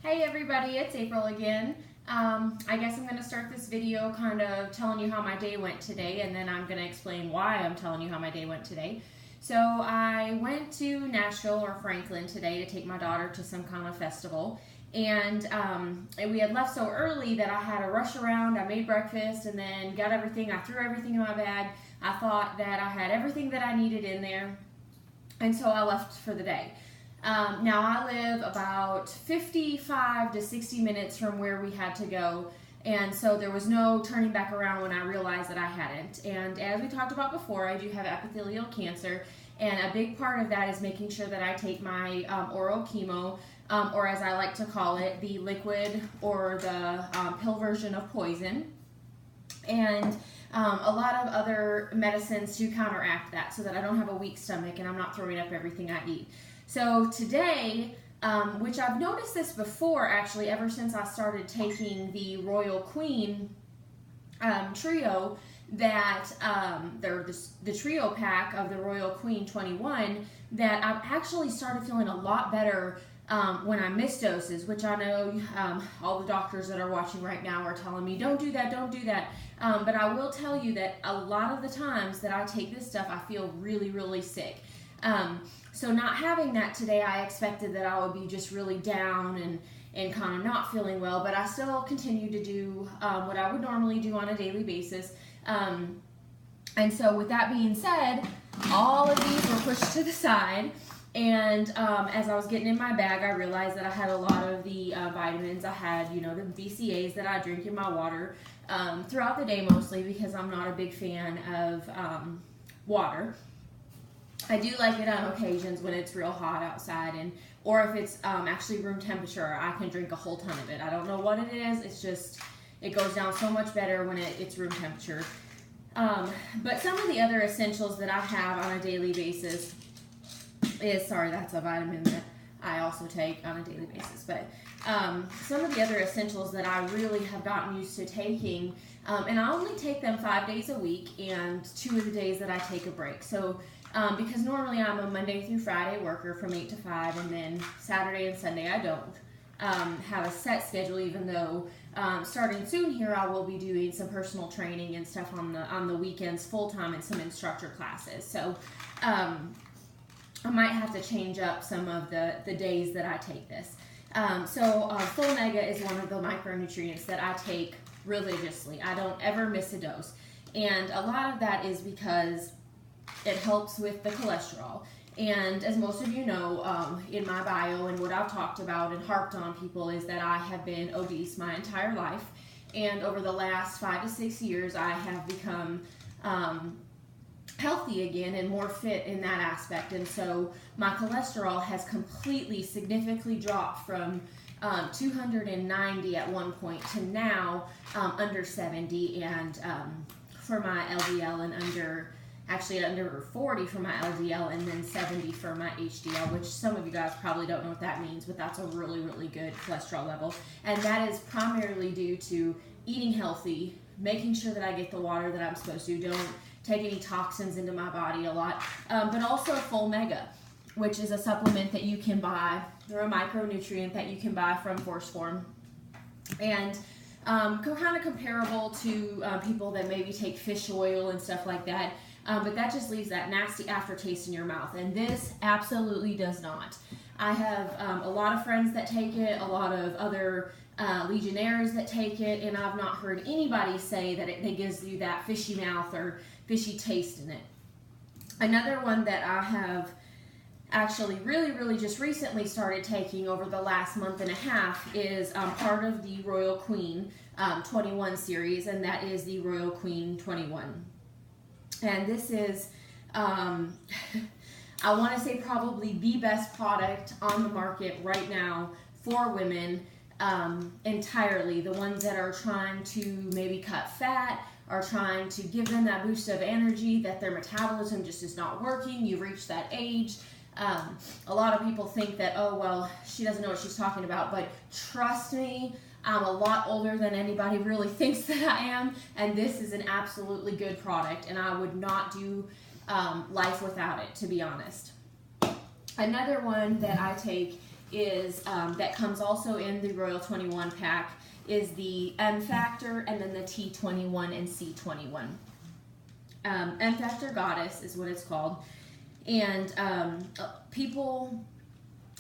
Hey everybody, it's April again. I guess I'm going to start this video kind of telling you how my day went today, and then I'm going to explain why I'm telling you how my day went today. So I went to Nashville or Franklin today to take my daughter to some kind of festival, and we had left so early that I had to rush around. I made breakfast and then got everything. I threw everything in my bag. I thought that I had everything that I needed in there, and so I left for the day. Now I live about 55 to 60 minutes from where we had to go, and so there was no turning back around when I realized that I hadn't. And as we talked about before, I do have epithelial cancer, and a big part of that is making sure that I take my oral chemo, or as I like to call it, the liquid or the pill version of poison, and a lot of other medicines to counteract that so that I don't have a weak stomach and I'm not throwing up everything I eat. So today, which I've noticed this before actually ever since I started taking the Royal Queen trio, that the trio pack of the Royal Queen 21, that I've actually started feeling a lot better when I miss doses, which I know all the doctors that are watching right now are telling me, don't do that, don't do that. But I will tell you that a lot of the times that I take this stuff, I feel really, really sick. So not having that today, I expected that I would be just really down and kind of not feeling well, but I still continue to do what I would normally do on a daily basis. And so with that being said, all of these were pushed to the side, and as I was getting in my bag, I realized that I had a lot of the vitamins. I had, the BCAAs that I drink in my water throughout the day, mostly because I'm not a big fan of water. I do like it on occasions when it's real hot outside, or if it's actually room temperature, I can drink a whole ton of it. I don't know what it is, it's just, it goes down so much better when it's room temperature. But some of the other essentials that I have on a daily basis is, that's a vitamin that I also take on a daily basis, but some of the other essentials that I really have gotten used to taking, and I only take them 5 days a week, and 2 of the days that I take a break. So because normally I'm a Monday through Friday worker from 8 to 5, and then Saturday and Sunday I don't have a set schedule, even though starting soon here I will be doing some personal training and stuff on the weekends full-time and some instructor classes. So I might have to change up some of the days that I take this. Full Mega is one of the micronutrients that I take religiously. I don't ever miss a dose, and a lot of that is because it helps with the cholesterol. And as most of you know, in my bio and what I've talked about and harped on people is that I have been obese my entire life, and over the last 5 to 6 years I have become healthy again and more fit in that aspect. And so my cholesterol has completely significantly dropped from 290 at one point to now under 70, and for my LDL, and under 40 for my LDL, and then 70 for my HDL, which some of you guys probably don't know what that means, but that's a really, really good cholesterol level. And that is primarily due to eating healthy, making sure that I get the water that I'm supposed to, don't take any toxins into my body a lot, but also Full Mega, which is a supplement that you can buy, or a micronutrient that you can buy from 1stPhorm. And kind of comparable to people that maybe take fish oil and stuff like that. But that just leaves that nasty aftertaste in your mouth, and this absolutely does not. I have a lot of friends that take it, a lot of other legionnaires that take it, and I've not heard anybody say that it gives you that fishy mouth or fishy taste in it. Another one that I have actually really, really just recently started taking over the last month and a half is part of the Royal Queen 21 series, and that is the Royal Queen 21. And this is, I want to say probably the best product on the market right now for women entirely. The ones that are trying to maybe cut fat, are trying to give them that boost of energy, that their metabolism just is not working. You've reached that age. A lot of people think that, oh, well, she doesn't know what she's talking about, but trust me, I'm a lot older than anybody really thinks that I am, and this is an absolutely good product, and I would not do life without it, to be honest. Another one that I take is, that comes also in the Royal 21 pack, is the M Factor and then the T21 and C21. M Factor Goddess is what it's called. And people,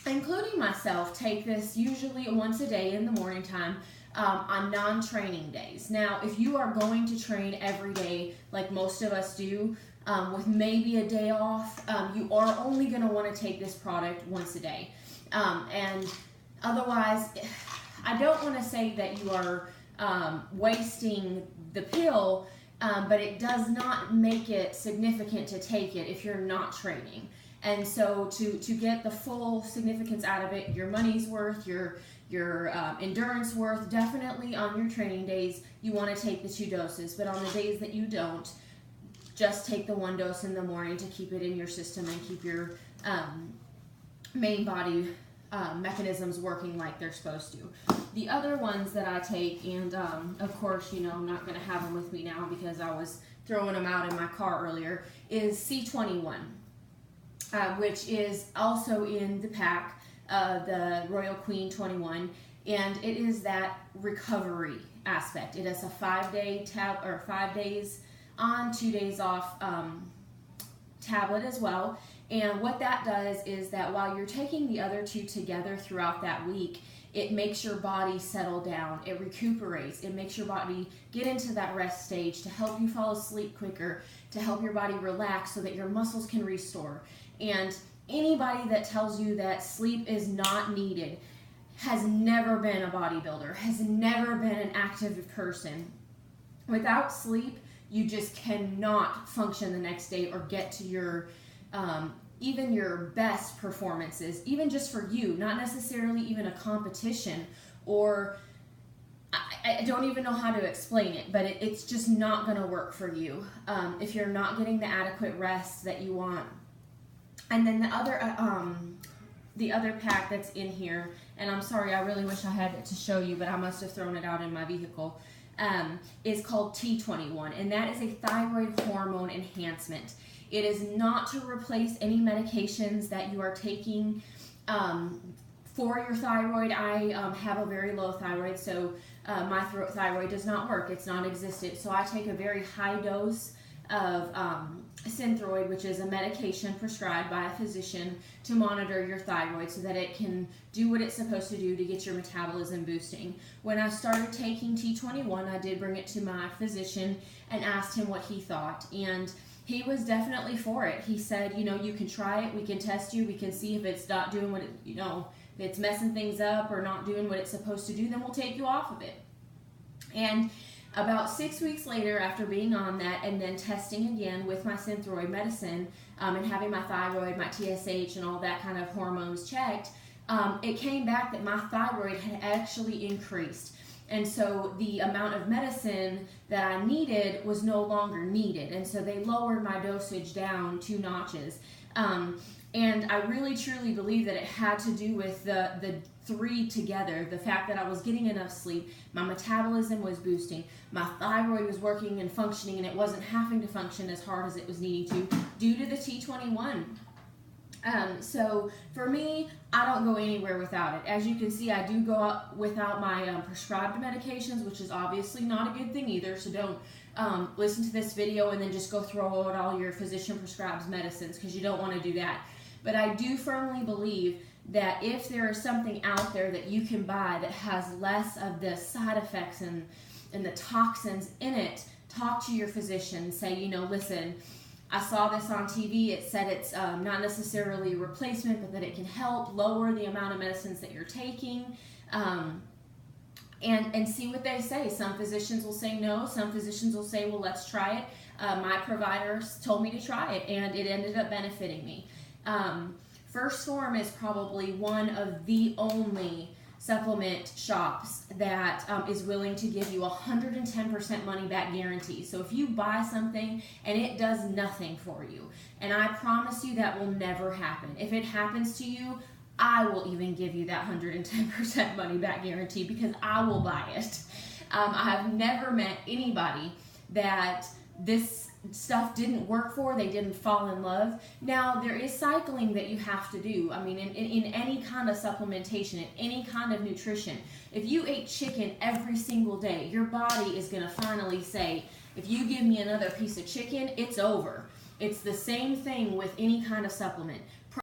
including myself, take this usually once a day in the morning time on non-training days. Now, if you are going to train every day, like most of us do, with maybe a day off, you are only going to want to take this product once a day. And otherwise, I don't want to say that you are wasting the pill, but it does not make it significant to take it if you're not training. And so to get the full significance out of it, your money's worth, your endurance worth, definitely on your training days, you want to take the 2 doses. But on the days that you don't, just take the 1 dose in the morning to keep it in your system and keep your main body mechanisms working like they're supposed to. The other ones that I take, and of course, you know, I'm not going to have them with me now because I was throwing them out in my car earlier, is C21, which is also in the pack, the Royal Queen 21, and it is that recovery aspect. It is a 5-day tab, or 5 days on, 2 days off tablet as well. And what that does is that while you're taking the other 2 together throughout that week, it makes your body settle down, it recuperates, it makes your body get into that rest stage to help you fall asleep quicker, to help your body relax so that your muscles can restore. And anybody that tells you that sleep is not needed has never been a bodybuilder, has never been an active person. Without sleep, you just cannot function the next day or get to your even your best performances, even just for you, not necessarily even a competition, or I don't even know how to explain it, but it's just not going to work for you if you're not getting the adequate rest that you want. And then the other pack that's in here, and I'm sorry, I really wish I had it to show you, but I must have thrown it out in my vehicle, is called T21, and that is a thyroid hormone enhancement. It is not to replace any medications that you are taking for your thyroid. I have a very low thyroid, so my thyroid does not work. It's non-existent. So I take a very high dose of Synthroid, which is a medication prescribed by a physician to monitor your thyroid so that it can do what it's supposed to do to get your metabolism boosting. When I started taking T21, I did bring it to my physician and asked him what he thought, and he was definitely for it. He said, you know, you can try it, we can test you, we can see if it's not doing what it, you know, if it's messing things up or not doing what it's supposed to do, then we'll take you off of it. And about 6 weeks later, after being on that and then testing again with my Synthroid medicine and having my thyroid, my TSH, and all that kind of hormones checked, it came back that my thyroid had actually increased. And so the amount of medicine that I needed was no longer needed. And so they lowered my dosage down 2 notches. And I really truly believe that it had to do with the 3 together. The fact that I was getting enough sleep, my metabolism was boosting, my thyroid was working and functioning, and it wasn't having to function as hard as it was needing to due to the T21. So for me, I don't go anywhere without it. As you can see, I do go out without my prescribed medications, which is obviously not a good thing either. So don't listen to this video and then just go throw out all your physician prescribed medicines, because you don't want to do that. But I do firmly believe that if there is something out there that you can buy that has less of the side effects and the toxins in it, talk to your physician. Say, you know, listen, I saw this on TV. It said it's not necessarily a replacement, but that it can help lower the amount of medicines that you're taking, and see what they say. Some physicians will say no. Some physicians will say, well, let's try it. My provider told me to try it, and it ended up benefiting me. 1stPhorm is probably one of the only supplement shops that is willing to give you 110% money back guarantee. So if you buy something and it does nothing for you, and I promise you that will never happen. If it happens to you, I will even give you that 110% money back guarantee, because I will buy it. I have never met anybody that this stuff didn't work for, they didn't fall in love. Now, there is cycling that you have to do. I mean, in any kind of supplementation, in any kind of nutrition, if you ate chicken every single day, your body is going to finally say, if you give me another piece of chicken, it's over. It's the same thing with any kind of supplement.